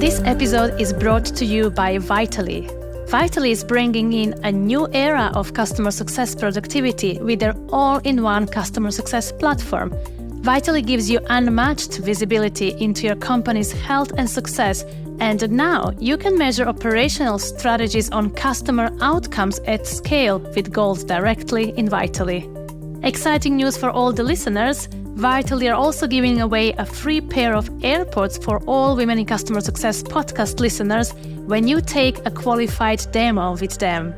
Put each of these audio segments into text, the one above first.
This episode is brought to you by Vitally. Vitally is bringing in a new era of customer success productivity with their all-in-one customer success platform. Vitally gives you unmatched visibility into your company's health and success, and now you can measure operational strategies on customer outcomes at scale with goals directly in Vitally. Exciting news for all the listeners! Vitally are also giving away a free pair of AirPods for all Women in Customer Success podcast listeners when you take a qualified demo with them.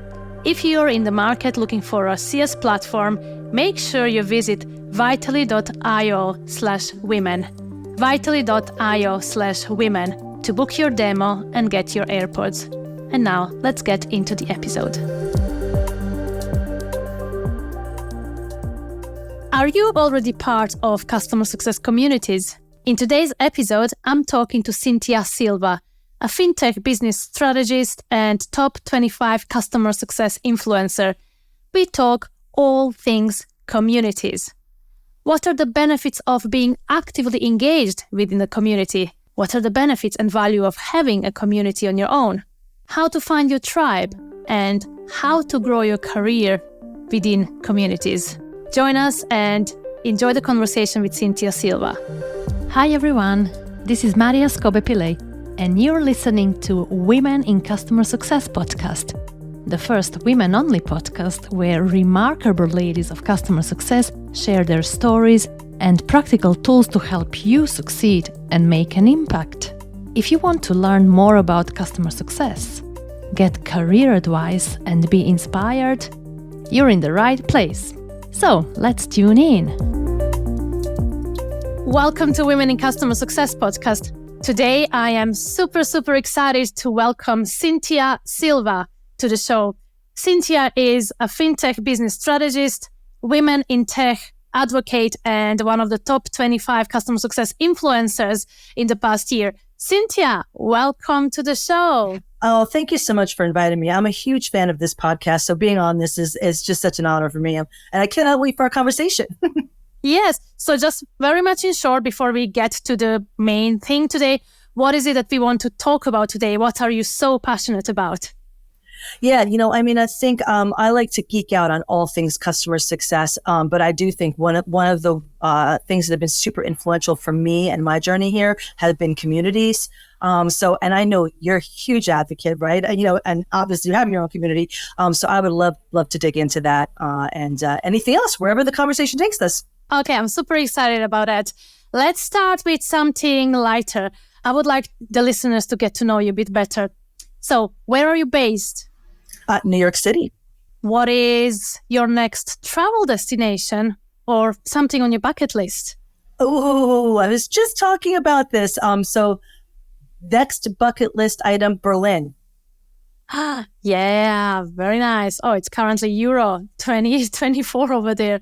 If you're in the market looking for a CS platform, make sure you visit vitally.io/women. vitally.io/women to book your demo and get your AirPods. And now, let's get into the episode. Are you already part of customer success communities? In today's episode, I'm talking to Cinthia Silva, a FinTech business strategist and top 25 customer success influencer. We talk all things communities. What are the benefits of being actively engaged within the community? What are the benefits and value of having a community on your own? How to find your tribe and how to grow your career within communities. Join us and enjoy the conversation with Cinthia Silva. Hi everyone, this is Maria Scobe-Pillay, and you're listening to Women in Customer Success podcast, the first women-only podcast where remarkable ladies of customer success share their stories and practical tools to help you succeed and make an impact. If you want to learn more about customer success, get career advice and be inspired, you're in the right place. So, let's tune in. Welcome to Women in Customer Success podcast. Today, I am super excited to welcome Cinthia Silva to the show. Cinthia is a FinTech business strategist, women in tech advocate, and one of the top 25 customer success influencers in the past year. Cinthia, welcome to the show. Oh, thank you so much for inviting me. I'm a huge fan of this podcast, so being on this is just such an honor for me. And I cannot wait for our conversation. Yes. So just very much in short, before we get to the main thing today, what is it that we want to talk about today? What are you so passionate about? Yeah, I think I like to geek out on all things customer success, but I do think one of the things that have been super influential for me and my journey here has been communities. And I know you're a huge advocate, right? And obviously you have your own community. So I would love to dig into that and anything else, wherever the conversation takes us. Okay, I'm super excited about that. Let's start with something lighter. I would like the listeners to get to know you a bit better. So where are you based? New York City. What is your next travel destination or something on your bucket list? Oh, I was just talking about this. So next bucket list item, Berlin. Yeah, very nice. Oh, it's currently Euro 2024 over there.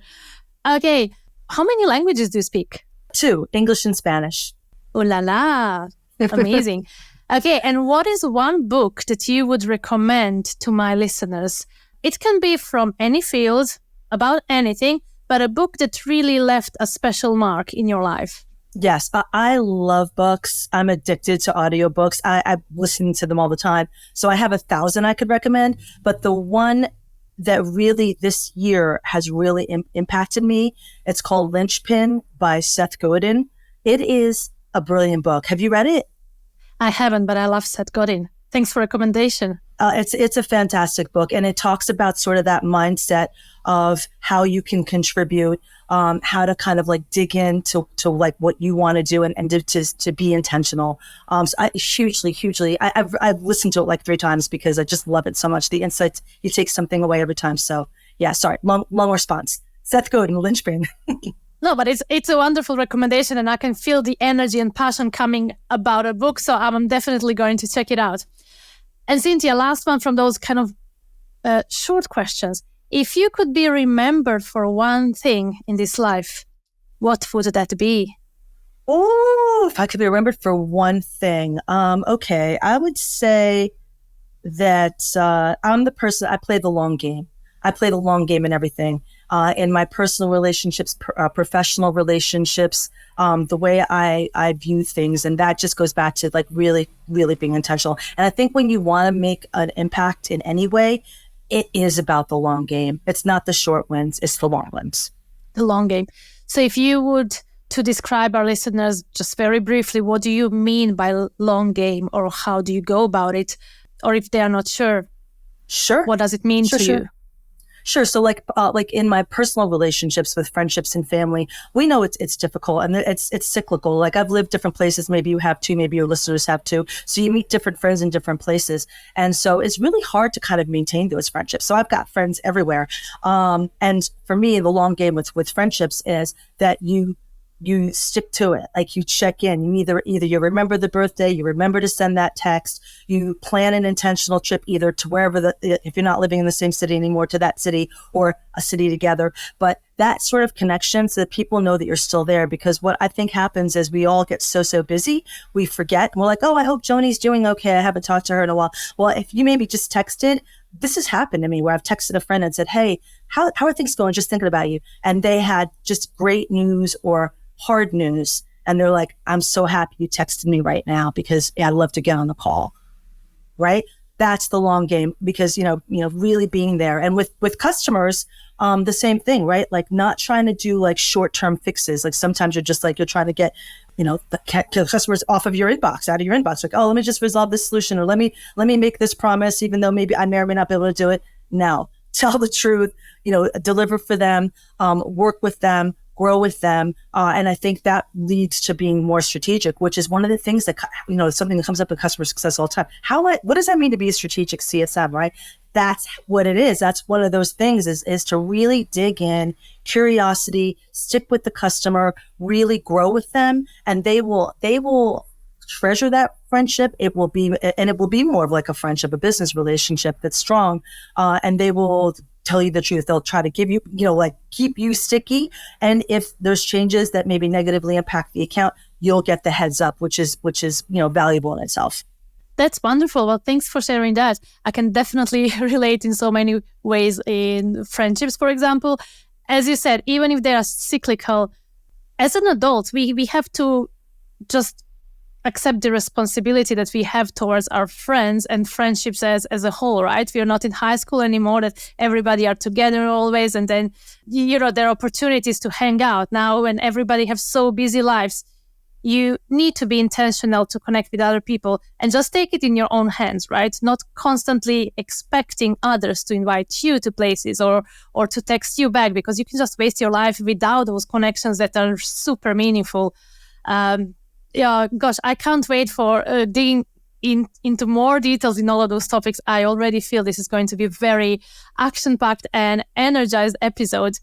Okay, how many languages do you speak? 2, English and Spanish. Oh la la, amazing. Okay, and what is one book that you would recommend to my listeners? It can be from any field, about anything, but a book that really left a special mark in your life. Yes, I love books. I'm addicted to audiobooks. I'm listening to them all the time. So I have 1,000 I could recommend, but the one that really this year has really impacted me, it's called Linchpin by Seth Godin. It is a brilliant book. Have you read it? I haven't, but I love Seth Godin. Thanks for recommendation. It's a fantastic book, and it talks about sort of that mindset of how you can contribute, how to kind of like dig into like what you want to do and to be intentional. So I hugely, I've listened to it like 3 times because I just love it so much. The insights, you take something away every time. So yeah, sorry, long response. Seth Godin, Linchpin. No, but it's a wonderful recommendation, and I can feel the energy and passion coming about a book, so I'm definitely going to check it out. And Cinthia, last one from those kind of short questions. If you could be remembered for one thing in this life, what would that be? Oh, if I could be remembered for one thing. Okay, I would say that I'm the person, I play the long game. I play the long game in everything. in my personal relationships, professional relationships, the way I view things. And that just goes back to like really, really being intentional. And I think when you want to make an impact in any way, it is about the long game. It's not the short wins, it's the long ones. The long game. So if you would to describe our listeners just very briefly, what do you mean by long game, or how do you go about it? Or if they are not sure, what does it mean to you? Sure. So like in my personal relationships with friendships and family, we know it's difficult and it's cyclical. Like I've lived different places. Maybe you have too, maybe your listeners have too. So you meet different friends in different places. And so it's really hard to kind of maintain those friendships. So I've got friends everywhere. And for me, the long game with friendships is that you stick to it. Like you check in, you either you remember the birthday, you remember to send that text, you plan an intentional trip either to wherever if you're not living in the same city anymore, to that city or a city together. But that sort of connection so that people know that you're still there, because what I think happens is we all get so busy, we forget. And we're like, oh, I hope Joni's doing okay. I haven't talked to her in a while. Well, if you maybe just texted, this has happened to me where I've texted a friend and said, hey, how are things going? Just thinking about you. And they had just great news or hard news. And they're like, I'm so happy you texted me right now because I'd love to get on the call. Right? That's the long game, because, really being there. And with customers, the same thing, right? Like not trying to do like short-term fixes. Like sometimes you're trying to get, the customers off of your inbox, out of your inbox. Like, oh, let me just resolve this solution, or let me make this promise, even though maybe I may or may not be able to do it. No, tell the truth, deliver for them, work with them, grow with them. And I think that leads to being more strategic, which is one of the things that, something that comes up in customer success all the time. What does that mean to be a strategic CSM, right? That's what it is. That's one of those things is to really dig in, curiosity, stick with the customer, really grow with them. And they will treasure that friendship. It will be more of like a friendship, a business relationship that's strong. And they will tell you the truth. They'll try to give you, keep you sticky. And if there's changes that maybe negatively impact the account, you'll get the heads up, which is, valuable in itself. That's wonderful. Well, thanks for sharing that. I can definitely relate in so many ways in friendships, for example. As you said, even if they are cyclical, as an adult, we have to just accept the responsibility that we have towards our friends and friendships as a whole, right? We are not in high school anymore, that everybody are together always. And then, there are opportunities to hang out. Now, when everybody have so busy lives, you need to be intentional to connect with other people and just take it in your own hands, right? Not constantly expecting others to invite you to places or to text you back, because you can just waste your life without those connections that are super meaningful. Gosh, I can't wait for digging into more details in all of those topics. I already feel this is going to be a very action-packed and energized episode.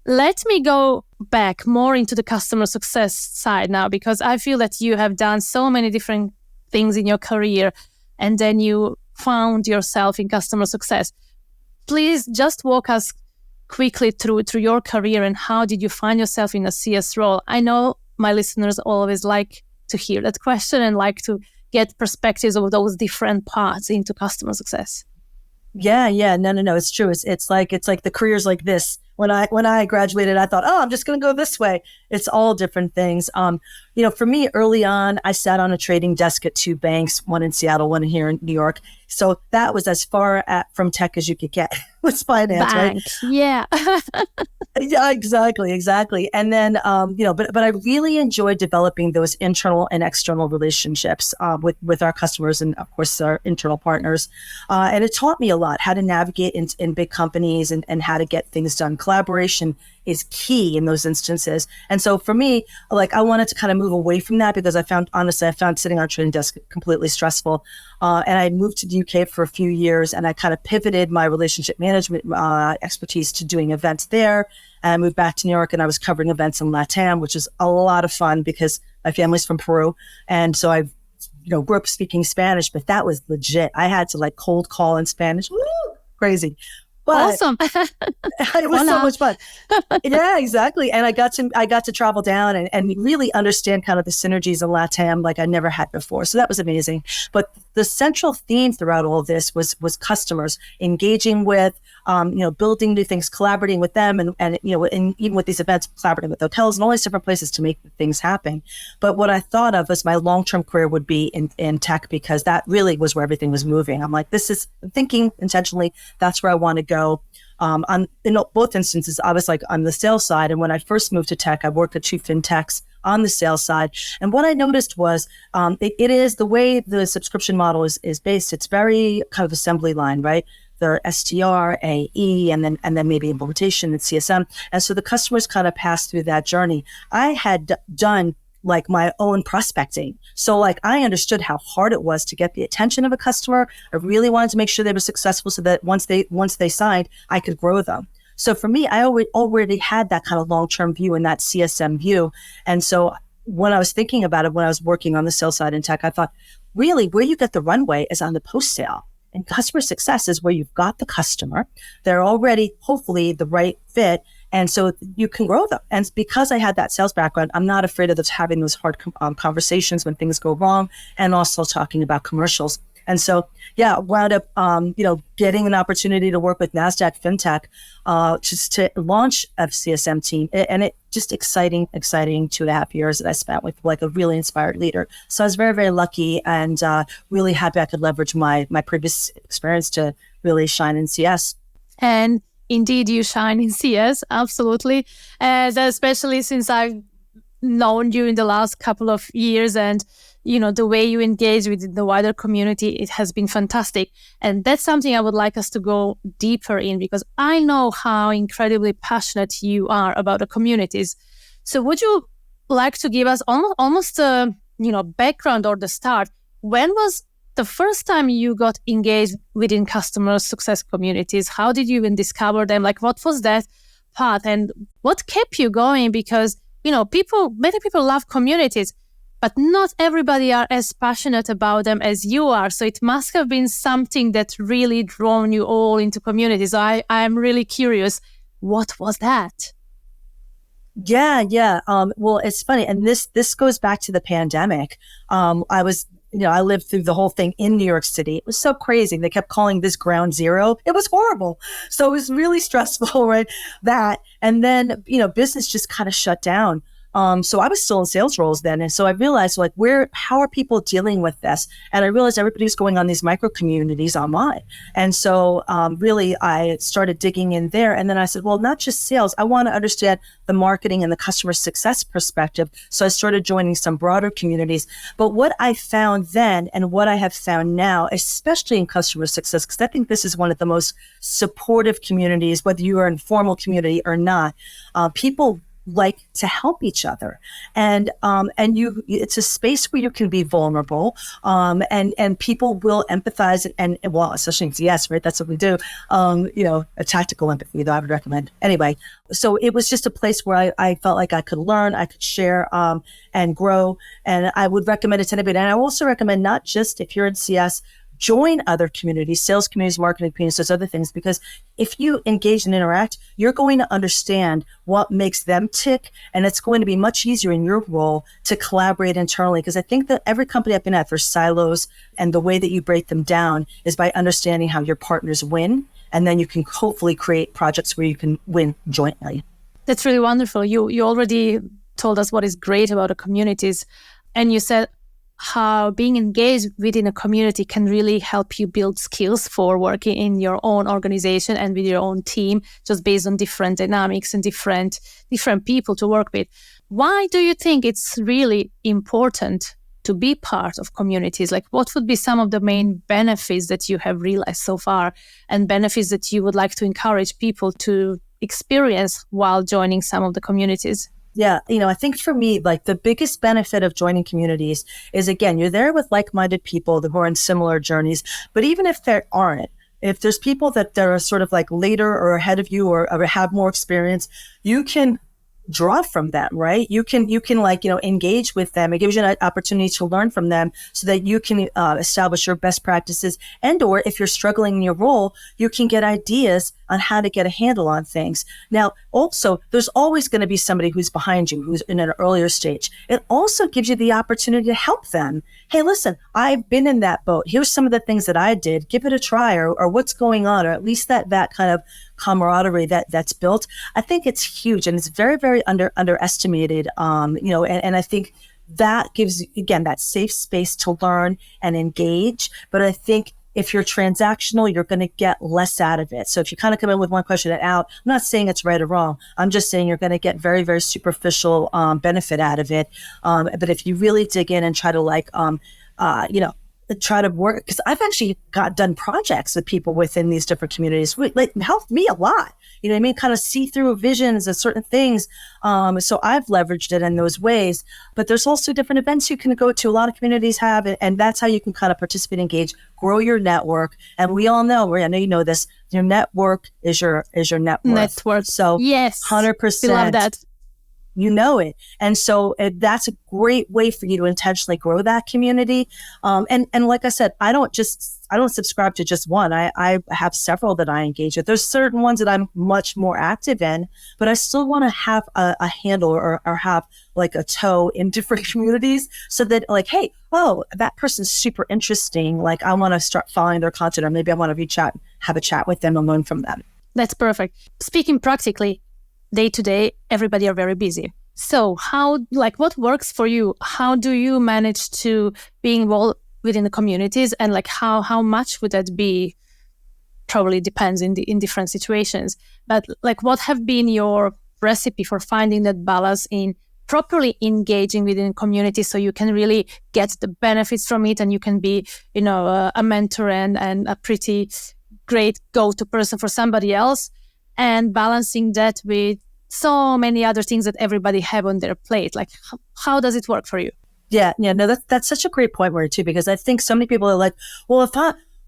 Let me go back more into the customer success side now, because I feel that you have done so many different things in your career, and then you found yourself in customer success. Please just walk us quickly through your career, and how did you find yourself in a CS role? I know my listeners always like to hear that question and like to get perspectives of those different paths into customer success. Yeah. No. It's true. It's like the careers like this. When I graduated, I thought, oh, I'm just going to go this way. It's all different things. For me, early on, I sat on a trading desk at two banks, one in Seattle, one here in New York. So that was as far from tech as you could get with finance, Bank. Right? Yeah. Yeah, exactly. And then, but I really enjoyed developing those internal and external relationships with our customers and, of course, our internal partners. And it taught me a lot how to navigate in big companies and how to get things done. Collaboration is key in those instances. And so for me, I wanted to kind of move away from that, because I found sitting on a trading desk completely stressful. And I moved to the UK for a few years, and I kind of pivoted my relationship management expertise to doing events there. And I moved back to New York, and I was covering events in LATAM, which is a lot of fun because my family's from Peru. And so I grew up speaking Spanish, but that was legit. I had to cold call in Spanish. Woo! Crazy. But awesome. It was so much fun. Yeah, exactly. And I got to travel down and really understand kind of the synergies of LATAM like I never had before. So that was amazing. But the central theme throughout all of this was customers, engaging with, building new things, collaborating with them, and even with these events, collaborating with hotels and all these different places to make things happen. But what I thought of as my long-term career would be in tech, because that really was where everything was moving. I'm like, I'm thinking intentionally, that's where I want to go. In both instances, I was like on the sales side. And when I first moved to tech, I worked at two FinTechs on the sales side. And what I noticed was it is the way the subscription model is based. It's very kind of assembly line, right? The STR, AE, and then maybe implementation and CSM. And so the customers kind of pass through that journey. I had done like my own prospecting. So like I understood how hard it was to get the attention of a customer. I really wanted to make sure they were successful so that once they signed, I could grow them. So for me, I already had that kind of long-term view and that CSM view. And so when I was thinking about it, when I was working on the sales side in tech, I thought, really, where you get the runway is on the post-sale. And customer success is where you've got the customer. They're already, hopefully, the right fit. And so you can grow them. And because I had that sales background, I'm not afraid of having those hard conversations when things go wrong, and also talking about commercials. And so, wound up, getting an opportunity to work with NASDAQ FinTech, just to launch a CSM team. And it just exciting 2.5 years that I spent with like a really inspired leader. So I was very, very lucky and really happy I could leverage my previous experience to really shine in CS. And indeed, you shine in CS, absolutely. Especially since I've known you in the last couple of years, and the way you engage with the wider community, it has been fantastic. And that's something I would like us to go deeper in, because I know how incredibly passionate you are about the communities. So would you like to give us almost a background or the start? When was the first time you got engaged within customer success communities? How did you even discover them? Like, what was that path and what kept you going? Because, many people love communities, but not everybody are as passionate about them as you are. So it must have been something that really drawn you all into communities. I'm really curious. What was that? Yeah. Well, it's funny. And this goes back to the pandemic. I lived through the whole thing in New York City. It was so crazy. They kept calling this ground zero. It was horrible. So it was really stressful, right? That. And then, business just kind of shut down. So I was still in sales roles then. And so I realized how are people dealing with this? And I realized everybody's going on these micro communities online. And so really I started digging in there. And then I said, well, not just sales. I want to understand the marketing and the customer success perspective. So I started joining some broader communities. But what I found then and what I have found now, especially in customer success, because I think this is one of the most supportive communities, whether you are in formal community or not, people like to help each other. And it's a space where you can be vulnerable. And people will empathize and especially in CS, right? That's what we do. A tactical empathy, though I would recommend. Anyway, so it was just a place where I felt like I could learn, I could share, and grow. And I would recommend it to anybody. And I also recommend not just if you're in CS, join other communities, sales communities, marketing communities, those other things, because if you engage and interact, you're going to understand what makes them tick. And it's going to be much easier in your role to collaborate internally. Because I think that every company I've been at, there's silos, and the way that you break them down is by understanding how your partners win. And then you can hopefully create projects where you can win jointly. That's really wonderful. You already told us what is great about the communities. And you said how being engaged within a community can really help you build skills for working in your own organization and with your own team, just based on different dynamics and different people to work with. Why do you think it's really important to be part of communities? Like, what would be some of the main benefits that you have realized so far, and benefits that you would like to encourage people to experience while joining some of the communities? Yeah. I think for me, like the biggest benefit of joining communities is, again, you're there with like-minded people who are in similar journeys. But even if there aren't, if there's people that are sort of like later or ahead of you or have more experience, you can draw from them, right? You can like, engage with them. It gives you an opportunity to learn from them so that you can establish your best practices. And or if you're struggling in your role, you can get ideas on how to get a handle on things. Now, also, there's always going to be somebody who's behind you, who's in an earlier stage. It also gives you the opportunity to help them. Hey, listen, I've been in that boat. Here's some of the things that I did. Give it a try, or what's going on, or at least that kind of camaraderie that's built. I think it's huge, and it's very, very underestimated. And I think that gives, again, that safe space to learn and engage. But I think if you're transactional, you're going to get less out of it. So if you kind of come in with one question and out, I'm not saying it's right or wrong. I'm just saying you're going to get very, very superficial benefit out of it. But if you really dig in and try to try to work, because I've actually done projects with people within these different communities. It helped me a lot. You know what I mean? Kind of see through visions of certain things. So I've leveraged it in those ways. But there's also different events you can go to. A lot of communities have it, and that's how you can kind of participate, engage, grow your network. And we all know, I know you know this, your network is your net worth. So yes, 100%. We love that. You know it. And so that's a great way for you to intentionally grow that community. And like I said, I don't subscribe to just one. I have several that I engage with. There's certain ones that I'm much more active in, but I still want to have a handle or have like a toe in different communities so that like, hey, oh, that person's super interesting. Like I want to start following their content, or maybe I want to reach out, have a chat with them and learn from them. That's perfect. Speaking practically, day to day, everybody are very busy. So what works for you? How do you manage to be involved within the communities, and like how much would that be? Probably depends in different situations. But like, what have been your recipe for finding that balance in properly engaging within community so you can really get the benefits from it, and you can be, a mentor and a pretty great go-to person for somebody else, and balancing that with so many other things that everybody have on their plate. Like, how does it work for you? Yeah, no, that's such a great point, Maria, too, because I think so many people are like, well, if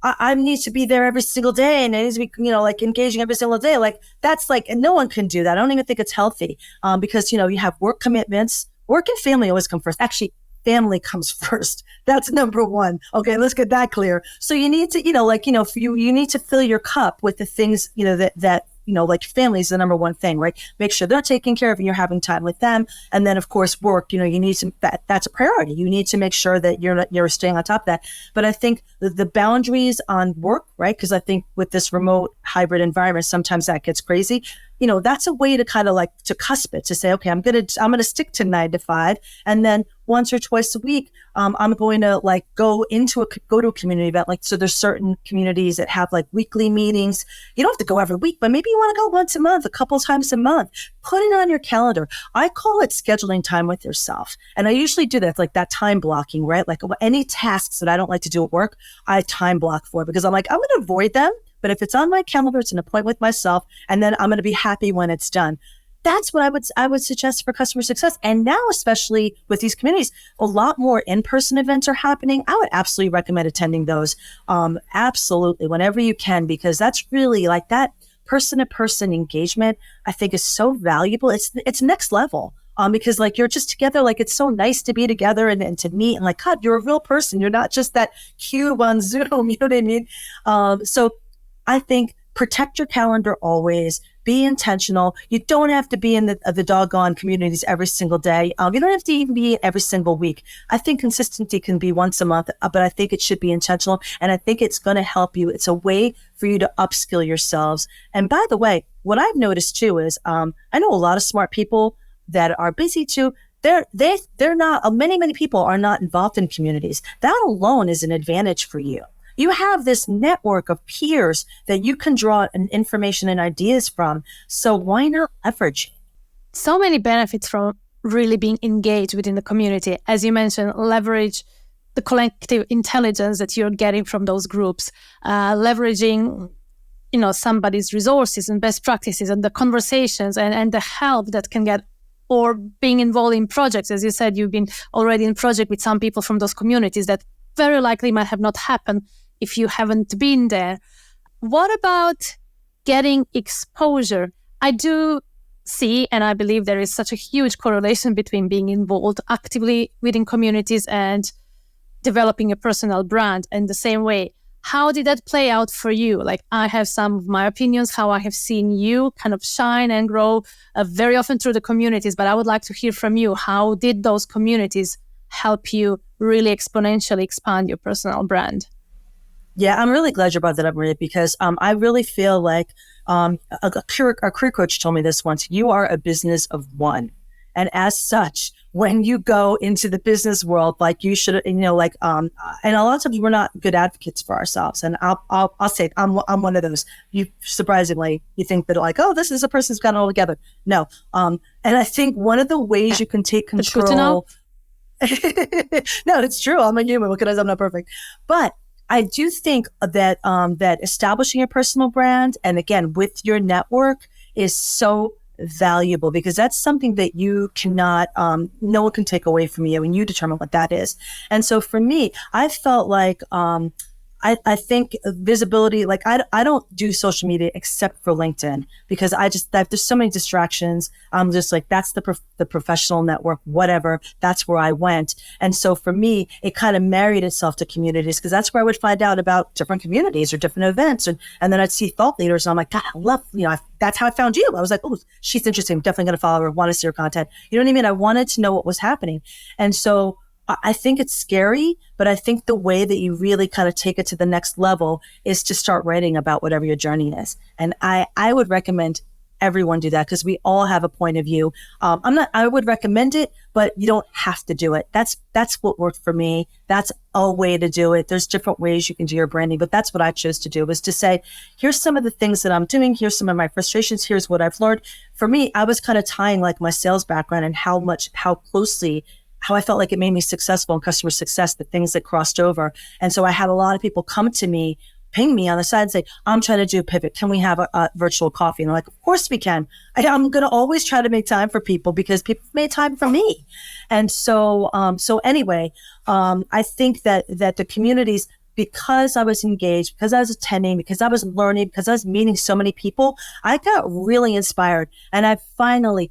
I need to be there every single day and I need to be, like engaging every single day. Like that's like, and no one can do that. I don't even think it's healthy because, you have work commitments. Work and family always come first. Actually, family comes first. That's number one. Okay, let's get that clear. So you need to, you need to fill your cup with the things, that like family is the number one thing, right? Make sure they're taken care of and you're having time with them. And then of course, work, you need to, that's a priority. You need to make sure that you're staying on top of that. But I think the boundaries on work, right? Because I think with this remote hybrid environment, sometimes that gets crazy. That's a way to kind of like to cusp it, to say, okay, I'm going to stick to 9 to 5. And then once or twice a week, I'm going to like go to a community event. Like, so there's certain communities that have like weekly meetings. You don't have to go every week, but maybe you want to go once a month, a couple times a month. Put it on your calendar. I call it scheduling time with yourself. And I usually do that. It's like that time blocking, right? Like any tasks that I don't like to do at work, I time block for, because I'm like, I'm going to avoid them. But if it's on my calendar, it's an appointment with myself, and then I'm going to be happy when it's done. That's what I would suggest for customer success. And now, especially with these communities, a lot more in-person events are happening. I would absolutely recommend attending those. Absolutely, whenever you can, because that's really like that person-to-person engagement, I think is so valuable. It's next level. Because like you're just together, like it's so nice to be together and to meet, and like, God, you're a real person. You're not just that cube on Zoom. You know what I mean? So I think protect your calendar always. Be intentional. You don't have to be in the doggone communities every single day. You don't have to even be every single week. I think consistency can be once a month, but I think it should be intentional. And I think it's going to help you. It's a way for you to upskill yourselves. And by the way, what I've noticed too is, I know a lot of smart people that are busy too. They're not, many people are not involved in communities. That alone is an advantage for you. You have this network of peers that you can draw information and ideas from. So why not leverage? So many benefits from really being engaged within the community. As you mentioned, leverage the collective intelligence that you're getting from those groups, leveraging, somebody's resources and best practices and the conversations and the help that can get, or being involved in projects. As you said, you've been already in project with some people from those communities that very likely might have not happened if you haven't been there. What about getting exposure? I do see, and I believe there is such a huge correlation between being involved actively within communities and developing a personal brand in the same way. How did that play out for you? Like, I have some of my opinions, how I have seen you kind of shine and grow very often through the communities, but I would like to hear from you. How did those communities help you really exponentially expand your personal brand? Yeah, I'm really glad you brought that up, Maria, because I really feel like a career coach told me this once: you are a business of one. And as such, when you go into the business world, like you should, and a lot of times we're not good advocates for ourselves. And I'll say I'm one of those. You surprisingly, you think that like, oh, this is a person who's got it all together. No. And I think one of the ways you can take control. No, it's true. I'm a human. What can I say? I'm not perfect. But I do think that that establishing a personal brand, and again, with your network, is so valuable, because that's something that you cannot, no one can take away from you, and you determine what that is. And so for me, I felt like, I think visibility, like I don't do social media except for LinkedIn, because there's so many distractions. I'm just like, that's the professional network, whatever, that's where I went. And so for me, it kind of married itself to communities, because that's where I would find out about different communities or different events. And then I'd see thought leaders, and I'm like, God, I love, that's how I found you. I was like, oh, she's interesting. I'm definitely going to follow her, want to see her content. You know what I mean? I wanted to know what was happening. And so I think it's scary, but I think the way that you really kind of take it to the next level is to start writing about whatever your journey is. And I would recommend everyone do that, because we all have a point of view. I would recommend it, but you don't have to do it. That's what worked for me. That's a way to do it. There's different ways you can do your branding, but that's what I chose to do, was to say, here's some of the things that I'm doing. Here's some of my frustrations. Here's what I've learned. For me, I was kind of tying like my sales background and how I felt like it made me successful in customer success, the things that crossed over. And so I had a lot of people come to me, ping me on the side and say, I'm trying to do a pivot. Can we have a virtual coffee? And I'm like, of course we can. I'm going to always try to make time for people, because people made time for me. And so, anyway, I think that the communities, because I was engaged, because I was attending, because I was learning, because I was meeting so many people, I got really inspired. And I finally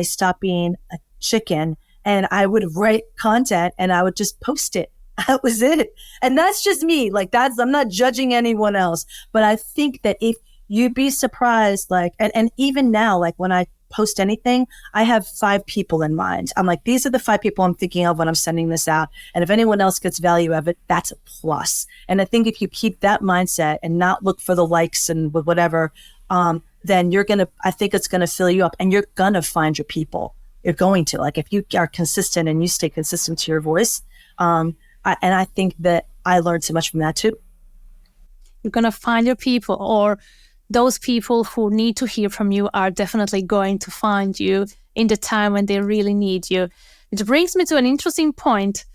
stopped being a chicken. And I would write content and I would just post it. That was it. And that's just me. Like I'm not judging anyone else, but I think that if you'd be surprised, like, and even now, like when I post anything, I have 5 people in mind. I'm like, these are the 5 people I'm thinking of when I'm sending this out. And if anyone else gets value of it, that's a plus. And I think if you keep that mindset and not look for the likes and whatever, then I think it's going to fill you up, and you're going to find your people. You're going to, like, if you are consistent and you stay consistent to your voice. And I think that I learned so much from that too. You're going to find your people, or those people who need to hear from you are definitely going to find you in the time when they really need you. Which brings me to an interesting point.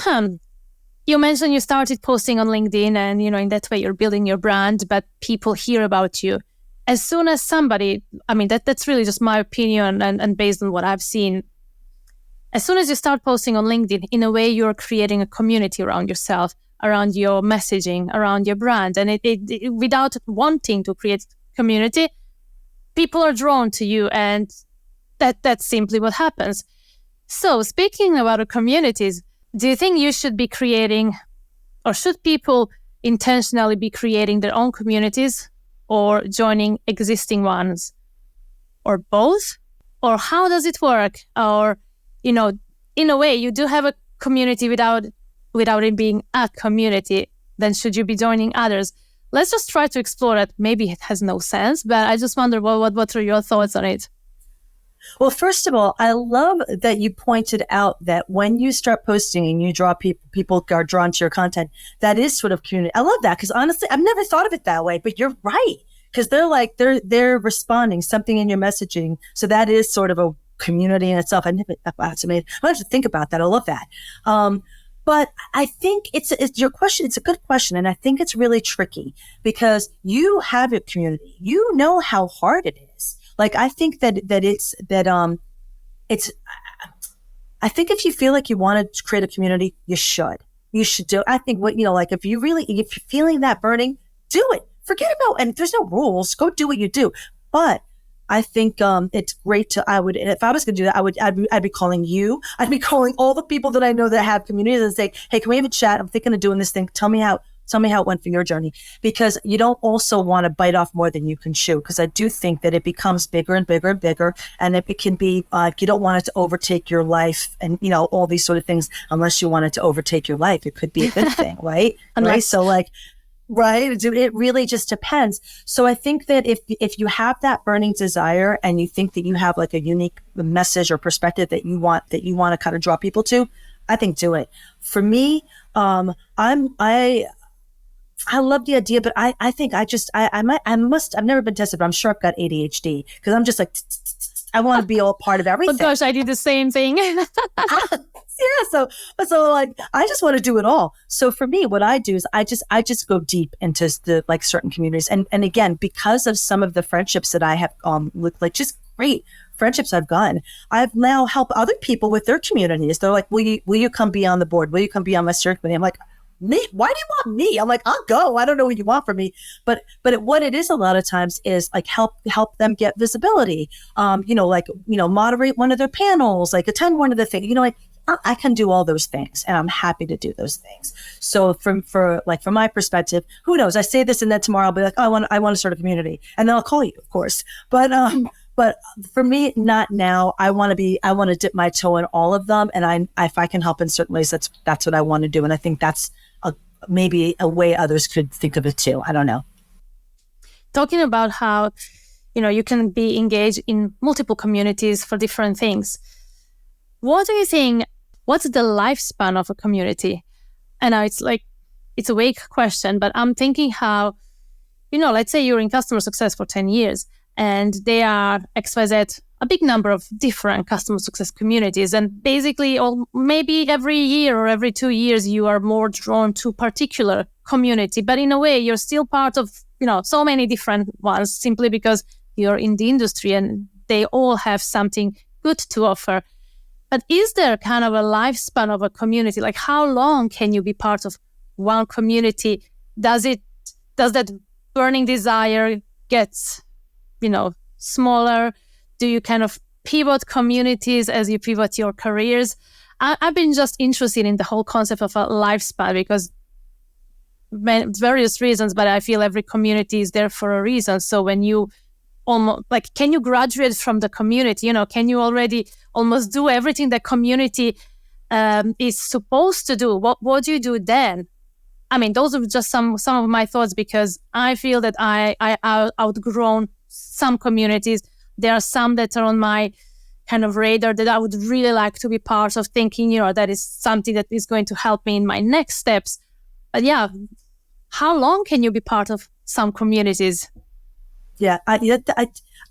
You mentioned you started posting on LinkedIn, and, in that way you're building your brand, but people hear about you. As soon as somebody, that's really just my opinion and based on what I've seen. As soon as you start posting on LinkedIn, in a way, you're creating a community around yourself, around your messaging, around your brand. And it without wanting to create community, people are drawn to you, and that's simply what happens. So speaking about communities, do you think you should be creating, or should people intentionally be creating their own communities, or joining existing ones, or both? Or how does it work? Or, in a way, you do have a community without it being a community, then should you be joining others? Let's just try to explore it. Maybe it has no sense, but I just wonder what are your thoughts on it? Well, first of all, I love that you pointed out that when you start posting and you draw people are drawn to your content, that is sort of community. I love that, because honestly, I've never thought of it that way, but you're right. Because they're responding something in your messaging. So that is sort of a community in itself. I have to think about that. I love that. But I think it's your question. It's a good question. And I think it's really tricky, because you have a community. You know how hard it is. Like, I think that I think if you feel like you want to create a community, you should do. I think if you're feeling that burning, do it. Forget about, and there's no rules. Go do what you do. But I think it's great if I was going to do that, I'd be calling you. I'd be calling all the people that I know that have communities and say, hey, can we have a chat? I'm thinking of doing this thing. Tell me how it went for your journey, because you don't also want to bite off more than you can chew. Because I do think that it becomes bigger and bigger and bigger, and it can be, you don't want it to overtake your life and, all these sort of things, unless you want it to overtake your life. It could be a good thing, right? Right. So right. It really just depends. So I think that if you have that burning desire and you think that you have like a unique message or perspective that you want to kind of draw people to, I think do it. For me, I love the idea, but I think I've never been tested, but I'm sure I've got ADHD, because I'm just like, I want to be all part of everything. Oh gosh, I do the same thing. Yeah. So like, I just want to do it all. So for me, what I do is I just go deep into the like certain communities. And again, because of some of the friendships that I have, like just great friendships I've gotten, I've now helped other people with their communities. They're like, will you come be on the board? Will you come be on my steering committee? I'm like, me? Why do you want me? I'm like, I'll go. I don't know what you want from me. But what it is a lot of times is like help them get visibility. Moderate one of their panels, like attend one of the things, like I can do all those things, and I'm happy to do those things. So from my perspective, who knows? I say this and then tomorrow I'll be like, oh, I want to start a community, and then I'll call you, of course. But for me, not now. I want to dip my toe in all of them, and if I can help in certain ways, that's what I want to do. And I think that's maybe a way others could think of it too. I don't know. Talking about how, you can be engaged in multiple communities for different things. What do you think? What's the lifespan of a community? I know it's a vague question, but I'm thinking how, let's say you're in customer success for 10 years and they are XYZ, a big number of different customer success communities. And basically, maybe every year or every 2 years, you are more drawn to particular community. But in a way, you're still part of, so many different ones simply because you're in the industry and they all have something good to offer. But is there kind of a lifespan of a community? Like, how long can you be part of one community? Does that burning desire get, smaller? Do you kind of pivot communities as you pivot your careers? I've been just interested in the whole concept of a lifespan because various reasons, but I feel every community is there for a reason. So when you can you graduate from the community? Can you already almost do everything the community is supposed to do? What do you do then? I mean, those are just some of my thoughts, because I feel that I outgrown some communities. There are some that are on my kind of radar that I would really like to be part of, thinking, that is something that is going to help me in my next steps. But yeah, how long can you be part of some communities? Yeah,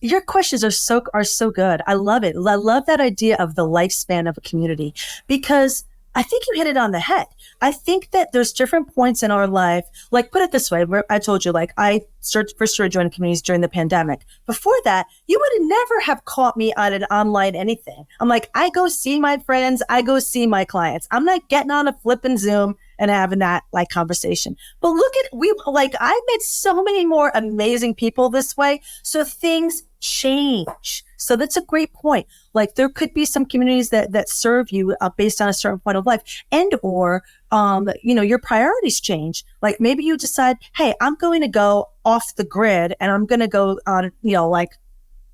your questions are so good. I love it. I love that idea of the lifespan of a community, because I think you hit it on the head. I think that there's different points in our life. Like, put it this way, where I told you, like, I first started joining communities during the pandemic. Before that, you would have never have caught me on an online anything. I'm like, I go see my friends. I go see my clients. I'm not getting on a flipping Zoom and having that like conversation. But I met so many more amazing people this way. So things change. So that's a great point. Like, there could be some communities that serve you based on a certain point of life, or your priorities change. Like, maybe you decide, hey, I'm going to go off the grid and I'm going to go on,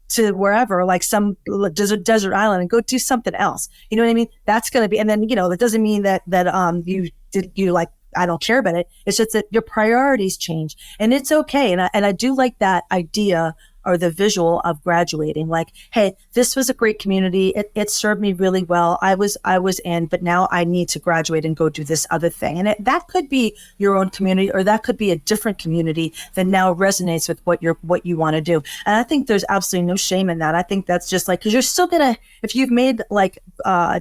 to wherever, like some desert island, and go do something else. You know what I mean? That's going to be, and then, that doesn't mean that I don't care about it. It's just that your priorities change, and it's okay. And I do like that idea, or the visual of graduating. Like, hey, this was a great community. It served me really well. I was in, but now I need to graduate and go do this other thing. And that could be your own community, or that could be a different community that now resonates with what you want to do. And I think there's absolutely no shame in that. I think that's just like, because you're still gonna, if you've made like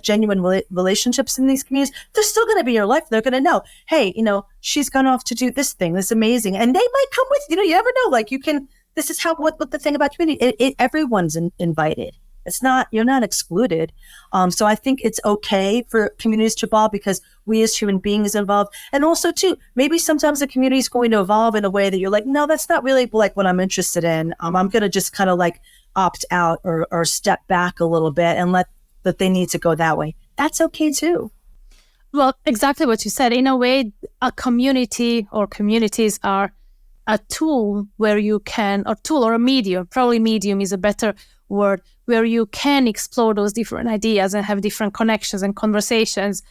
genuine relationships in these communities, they're still gonna be your life. They're gonna know, hey, she's gone off to do this thing. This is amazing, and they might come with. You never know. Like, you can. This is what the thing about community. Everyone's invited. You're not excluded. So I think it's okay for communities to evolve because we as human beings evolve. And also too, maybe sometimes the community is going to evolve in a way that you're like, no, that's not really like what I'm interested in. I'm going to just kind of like opt out or step back a little bit and let that they need to go that way. That's okay too. Well, exactly what you said. In a way, a community or communities are a tool where you can, or tool or a medium, probably medium is a better word, where you can explore those different ideas and have different connections and conversations.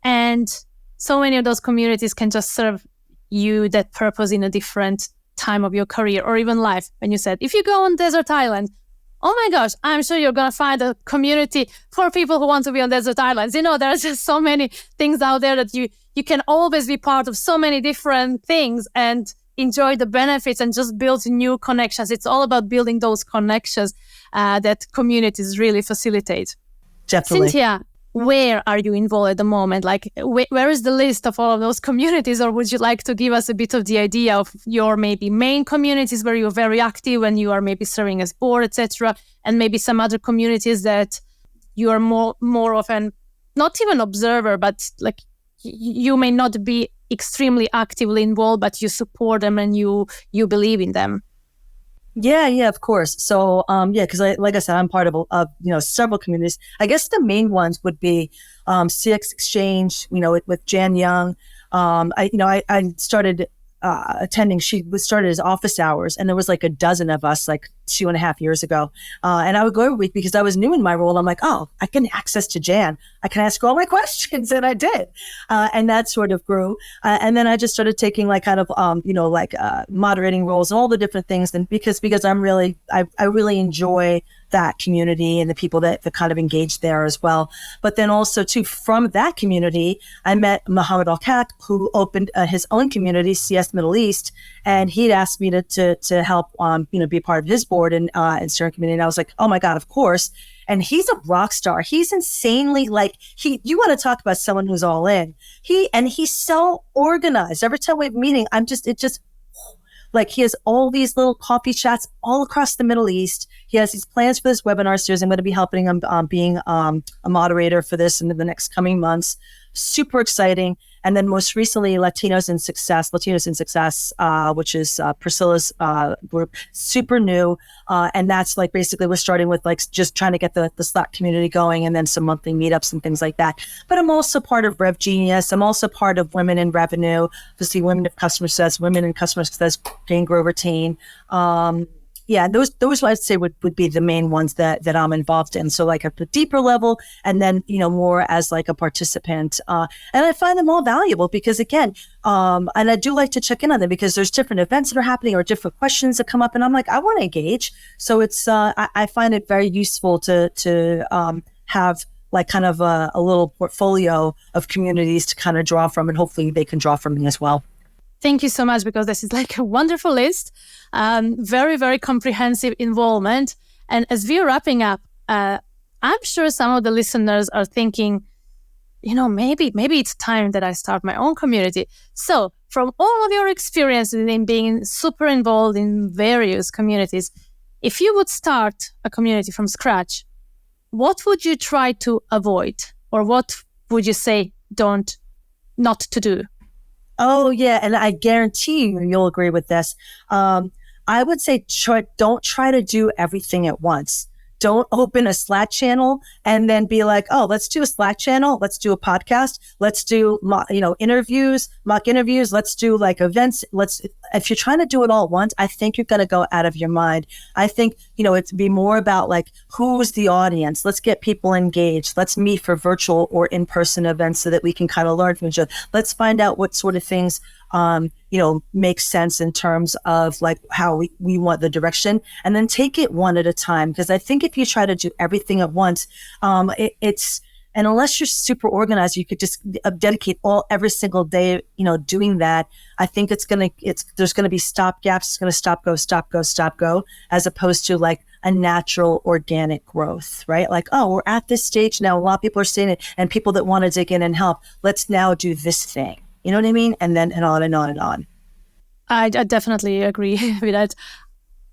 And so many of those communities can just serve you that purpose in a different time of your career or even life. When you said, if you go on desert island, oh my gosh, I'm sure you're going to find a community for people who want to be on desert islands. There's just so many things out there that you can always be part of so many different things and enjoy the benefits and just build new connections. It's all about building those connections that communities really facilitate. Definitely. Cinthia, where are you involved at the moment? Like, where is the list of all of those communities? Or would you like to give us a bit of the idea of your maybe main communities where you're very active and you are maybe serving as board, etc., and maybe some other communities that you are more of an, not even observer, but like you may not be extremely actively involved, but you support them and you believe in them. Yeah, of course. So, because like I said, I'm part of several communities. I guess the main ones would be CX Exchange, with Jan Young. I started attending. She started as office hours, and there was like a dozen of us, like 2.5 years ago. And I would go every week because I was new in my role. I'm like, oh, I can access to Jan. I can ask all my questions, and I did. And that sort of grew. And then I just started taking like kind of, moderating roles and all the different things. And because I really enjoy that community and the people that kind of engage there as well. But then also too, from that community, I met Mohammed Al-Khat, who opened his own community, CS Middle East. And he'd asked me to help, be a part of his board and steering committee. And I was like, oh my God, of course. And he's a rock star. He's insanely you want to talk about someone who's all in. He's so organized. Every time we have a meeting, he has all these little coffee chats all across the Middle East. He has these plans for this webinar series. I'm going to be helping him being a moderator for this in the next coming months. Super exciting. And then most recently, Latinos in Success, which is Priscilla's group, super new. And that's like basically we're starting with like just trying to get the Slack community going and then some monthly meetups and things like that. But I'm also part of RevGenius. I'm also part of Women in Revenue, obviously Women in Customer Success, Women in Customer Success, Jane Grover Teen. Those I'd say would be the main ones that I'm involved in. So like at the deeper level and then, more as like a participant. And I find them all valuable because again, and I do like to check in on them because there's different events that are happening or different questions that come up and I'm like, I want to engage. So it's, I find it very useful to have like kind of a little portfolio of communities to kind of draw from and hopefully they can draw from me as well. Thank you so much because this is like a wonderful list. Very, very comprehensive involvement. And as we're wrapping up, I'm sure some of the listeners are thinking, maybe it's time that I start my own community. So from all of your experiences in being super involved in various communities, if you would start a community from scratch, what would you try to avoid? Or what would you say not to do? Oh, yeah. And I guarantee you'll agree with this. I would say don't try to do everything at once. Don't open a Slack channel and then be like, oh, let's do a Slack channel. Let's do a podcast. Let's do, interviews, mock interviews. Let's do like events. If you're trying to do it all at once, I think you're going to go out of your mind. I think, it'd be more about like, who's the audience? Let's get people engaged. Let's meet for virtual or in-person events so that we can kind of learn from each other. Let's find out what sort of things makes sense in terms of like how we want the direction and then take it one at a time. Because I think if you try to do everything at once, and unless you're super organized, you could just dedicate every single day, doing that. I think there's going to be stop gaps. It's going to stop, go, as opposed to like a natural organic growth, right? Like, oh, we're at this stage now. A lot of people are seeing it and people that want to dig in and help. Let's now do this thing. You know what I mean? And then, and on and on and on. I definitely agree with that.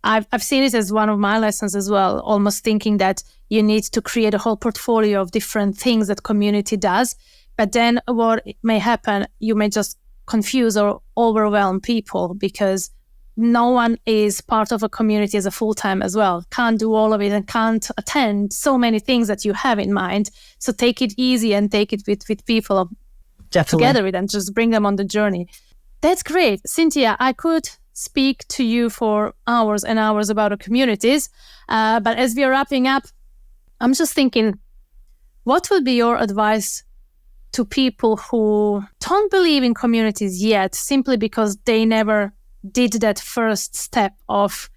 I've seen it as one of my lessons as well, almost thinking that you need to create a whole portfolio of different things that community does. But then what may happen, you may just confuse or overwhelm people because no one is part of a community as a full-time as well, can't do all of it and can't attend so many things that you have in mind. So take it easy and take it with people together with and just bring them on the journey. That's great. Cinthia, I could speak to you for hours and hours about our communities. But as we are wrapping up, I'm just thinking, what would be your advice to people who don't believe in communities yet, simply because they never did that first step of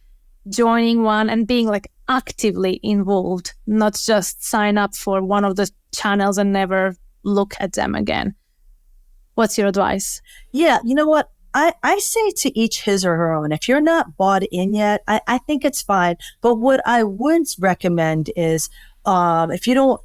joining one and being like actively involved, not just sign up for one of the channels and never look at them again? What's your advice? Yeah, you know what? I say to each his or her own. If you're not bought in yet, I think it's fine. But what I would recommend is if you don't,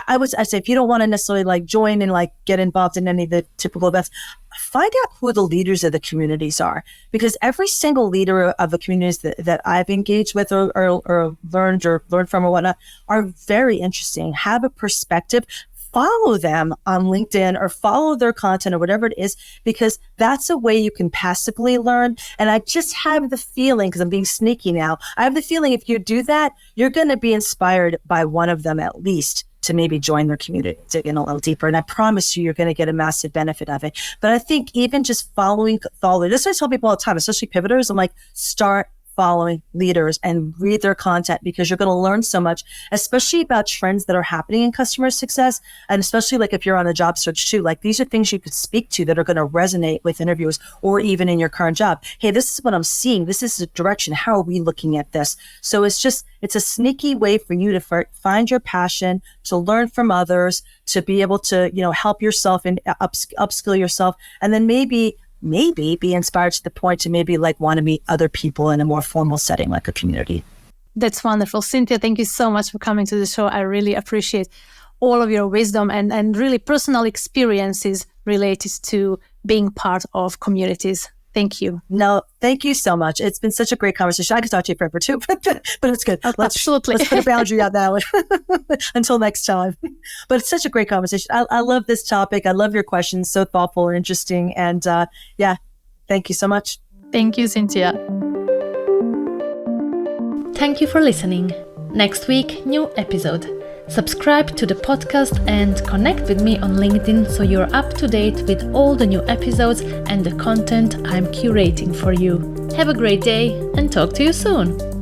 I say if you don't want to necessarily like join and like get involved in any of the typical events, find out who the leaders of the communities are, because every single leader of the communities that I've engaged with or learned from or whatnot are very interesting, have a perspective. Follow them on LinkedIn or follow their content or whatever it is, because that's a way you can passively learn. And I just have the feeling, because I'm being sneaky now, I have the feeling if you do that, you're going to be inspired by one of them at least to maybe join their community, dig in a little deeper. And I promise you're going to get a massive benefit of it. But I think even just following, this is what I tell people all the time, especially pivoters, I'm like, start following leaders and read their content, because you're going to learn so much, especially about trends that are happening in customer success. And especially like if you're on a job search too, like these are things you could speak to that are going to resonate with interviewers or even in your current job. Hey, this is what I'm seeing. This is the direction. How are we looking at this? So it's a sneaky way for you to find your passion, to learn from others, to be able to, help yourself and upskill yourself. And then maybe be inspired to the point to maybe like want to meet other people in a more formal setting, like a community. That's wonderful. Cinthia, thank you so much for coming to the show. I really appreciate all of your wisdom and really personal experiences related to being part of communities. Thank you. No, thank you so much. It's been such a great conversation. I could talk to you forever too, but it's good. Absolutely. Let's put a boundary out now until next time. But it's such a great conversation. I love this topic. I love your questions. So thoughtful and interesting. And thank you so much. Thank you, Cinthia. Thank you for listening. Next week, new episode. Subscribe to the podcast and connect with me on LinkedIn so you're up to date with all the new episodes and the content I'm curating for you. Have a great day and talk to you soon.